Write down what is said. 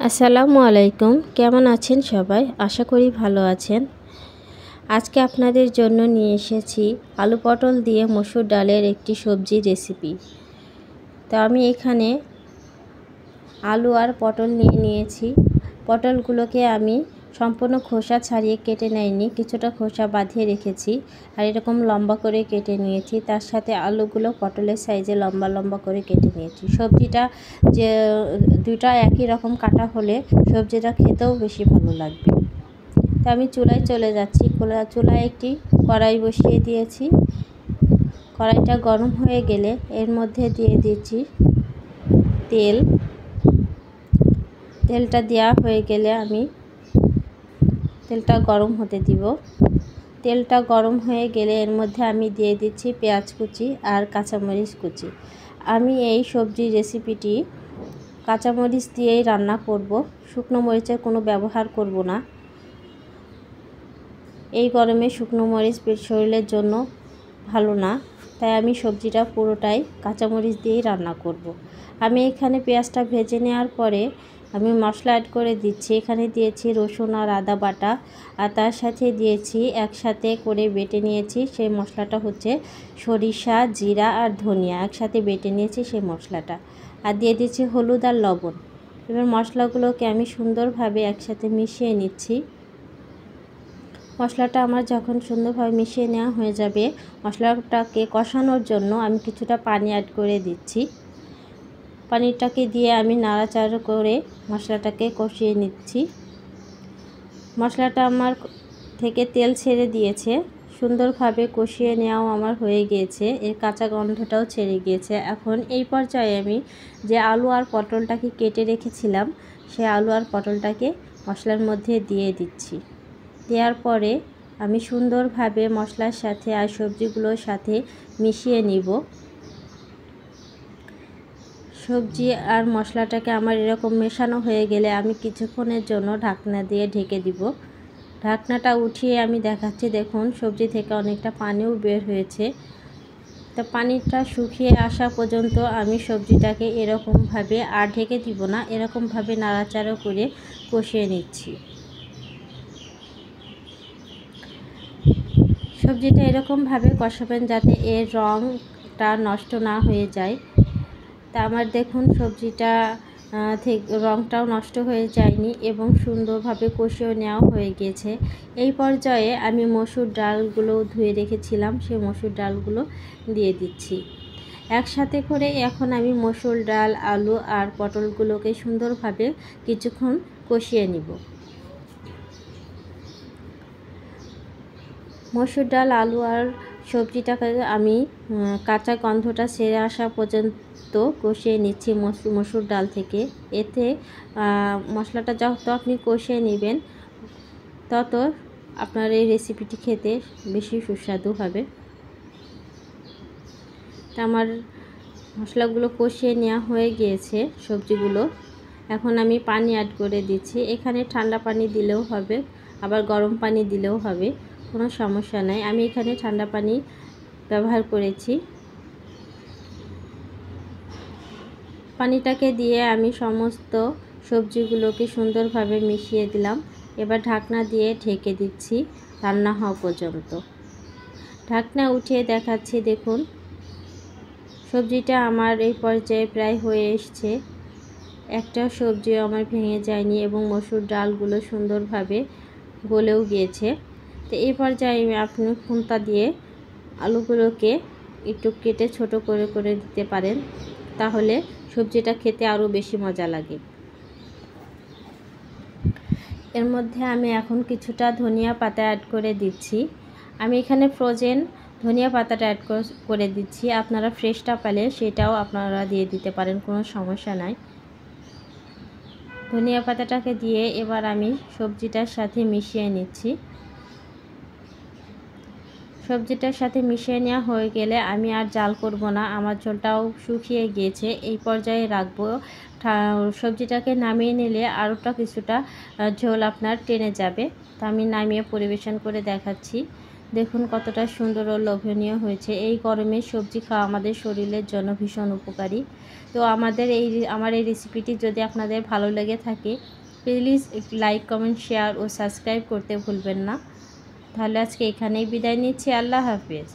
আসসালামু আলাইকুম। কেমন আছেন সবাই? আশা করি ভালো আছেন। আজকে আপনাদের জন্য নিয়ে এসেছি আলু পটল দিয়ে মসুর ডালের একটি সবজি রেসিপি। তো আমি এখানে আলু আর পটল নিয়েছি। পটলগুলোকে আমি সম্পূর্ণ খোসা ছাড়িয়ে কেটে নেইনি, কিছুটা খোসা বাঁধিয়ে রেখেছি আর এরকম লম্বা করে কেটে নিয়েছি। তার সাথে আলুগুলো পটলের সাইজে লম্বা লম্বা করে কেটে নিয়েছি। সবজিটা যে দুইটা একই রকম কাটা হলে সবজিটা খেতেও বেশি ভালো লাগবে। তো আমি চুলায় চলে যাচ্ছি। চুলায় একটি কড়াই বসিয়ে দিয়েছি। কড়াইটা গরম হয়ে গেলে এর মধ্যে দিয়ে দিচ্ছি তেলটা দেওয়া হয়ে গেলে আমি তেলটা গরম হতে দিব। তেলটা গরম হয়ে গেলে এর মধ্যে আমি দিয়ে দিচ্ছি পেঁয়াজ কুচি আর কাঁচামরিচ কুচি। আমি এই সবজির রেসিপিটি কাঁচামরিচ দিয়েই রান্না করব, শুকনো মরিচের কোনো ব্যবহার করব না। এই গরমে শুকনো মরিচ শরীরের জন্য ভালো না, তাই আমি সবজিটা পুরোটাই কাঁচামরিচ দিয়েই রান্না করব। আমি এখানে পেঁয়াজটা ভেজে নেওয়ার পরে আমি মশলা অ্যাড করে দিচ্ছি। এখানে দিয়েছি রসুন আর আদা বাটা, আর তার সাথে দিয়েছি একসাথে করে বেটে নিয়েছি সেই মশলাটা হচ্ছে সরিষা, জিরা আর ধনিয়া একসাথে বেটে নিয়েছি সেই মশলাটা, আর দিয়ে দিচ্ছি হলুদ আর লবণ। এবার মশলাগুলোকে আমি সুন্দরভাবে একসাথে মিশিয়ে নিচ্ছি। মশলাটা আমার যখন সুন্দরভাবে মিশিয়ে নেওয়া হয়ে যাবে, মশলাটাকে কষানোর জন্য আমি কিছুটা পানি অ্যাড করে দিচ্ছি। পানিটাকে দিয়ে আমি নাড়াচাড়া করে মশলাটাকে কষিয়ে নিচ্ছি। মশলাটা আমার থেকে তেল ছেড়ে দিয়েছে, সুন্দরভাবে কষিয়ে নেওয়াও আমার হয়ে গিয়েছে, এর কাঁচা গন্ধটাও ছেড়ে গিয়েছে। এখন এই পর্যায়ে আমি যে আলু আর পটলটাকে কেটে রেখেছিলাম সেই আলু আর পটলটাকে মশলার মধ্যে দিয়ে দিচ্ছি। দেওয়ার পরে আমি সুন্দরভাবে মশলার সাথে আর সবজিগুলোর সাথে মিশিয়ে নিব। সবজি আর মশলাটাকে আমার এরকম মেশানো হয়ে গেলে আমি কিছুক্ষণের জন্য ঢাকনা দিয়ে ঢেকে দিব। ঢাকনাটা উঠিয়ে আমি দেখাচ্ছি, দেখুন সবজি থেকে অনেকটা পানিও বের হয়েছে। তো পানিটা শুকিয়ে আসা পর্যন্ত আমি সবজিটাকে এরকমভাবে আর ঢেকে দিব না, এরকমভাবে নাড়াচাড়া করে কষিয়ে নিচ্ছি। সবজিটা এরকমভাবে কষাবেন যাতে এর রঙটা নষ্ট না হয়ে যায়। তা আমার দেখুন সবজিটা থেকে রঙটাও নষ্ট হয়ে যায়নি এবং সুন্দরভাবে কষিয়ে নেওয়া হয়ে গিয়েছে। এই পর্যায়ে আমি মসুর ডালগুলো ধুয়ে রেখেছিলাম, সেই মসুর ডালগুলো দিয়ে দিচ্ছি একসাথে করে। এখন আমি মসুর ডাল, আলু আর পটলগুলোকে সুন্দরভাবে কিছুক্ষণ কষিয়ে নিব। মসুর ডাল, আলু আর সবজিটাকে আমি কাঁচা গন্ধটা সেরে আসা পর্যন্ত কষিয়ে নিচ্ছি মসুর ডাল থেকে। এতে মশলাটা যত আপনি কষিয়ে নেবেন তত আপনার এই রেসিপিটি খেতে বেশি সুস্বাদু হবে। তা আমার মশলাগুলো কষিয়ে নেওয়া হয়ে গিয়েছে সবজিগুলো। এখন আমি পানি অ্যাড করে দিচ্ছি। এখানে ঠান্ডা পানি দিলেও হবে, আবার গরম পানি দিলেও হবে, কোনো সমস্যা নাই। আমি এখানে ঠান্ডা পানি ব্যবহার করেছি। পানিটাকে দিয়ে আমি সমস্ত সবজিগুলোকে সুন্দরভাবে মিশিয়ে দিলাম। এবার ঢাকনা দিয়ে ঢেকে দিচ্ছি রান্না হওয়া পর্যন্ত। ঢাকনা উঠিয়ে দেখাচ্ছি, দেখুন সবজিটা আমার এই পর্যায়ে প্রায় হয়ে এসছে। একটা সবজিও আমার ভেঙে যায়নি এবং মসুর ডালগুলো সুন্দরভাবে গলেও গিয়েছে। তো এই পর্যায়ে আপনি খুন্তা দিয়ে আলুগুলোকে একটু কেটে ছোট করে করে দিতে পারেন, তাহলে সবজিটা খেতে আরও বেশি মজা লাগে। এর মধ্যে আমি এখন কিছুটা ধনিয়া পাতা অ্যাড করে দিচ্ছি। আমি এখানে ফ্রোজেন ধনিয়া পাতাটা অ্যাড করে দিচ্ছি। আপনারা ফ্রেশটা পেলে সেটাও আপনারা দিয়ে দিতে পারেন, কোনো সমস্যা নাই। ধনিয়া পাতাটাকে দিয়ে এবার আমি সবজিটার সাথে মিশিয়ে নিচ্ছি। সবজিটার সাথে মিশিয়ে নেওয়া হয়ে গেলে আমি আর জাল করব না, আমার ঝোলটাও শুকিয়ে গিয়েছে। এই পর্যায়ে রাখবো। সবজিটাকে নামিয়ে নিলে আরোটা কিছুটা ঝোল আপনার টেনে যাবে। তো আমি নামিয়ে পরিবেশন করে দেখাচ্ছি। দেখুন কতটা সুন্দর ও লোভনীয় হয়েছে। এই গরমে সবজি খাওয়া আমাদের শরীরের জন্য ভীষণ উপকারী। তো আমার এই রেসিপিটি যদি আপনাদের ভালো লেগে থাকে, প্লিজ লাইক, কমেন্ট, শেয়ার ও সাবস্ক্রাইব করতে ভুলবেন না। তাহলে আজকে এখানেই বিদায় নিচ্ছি। আল্লাহ হাফেজ।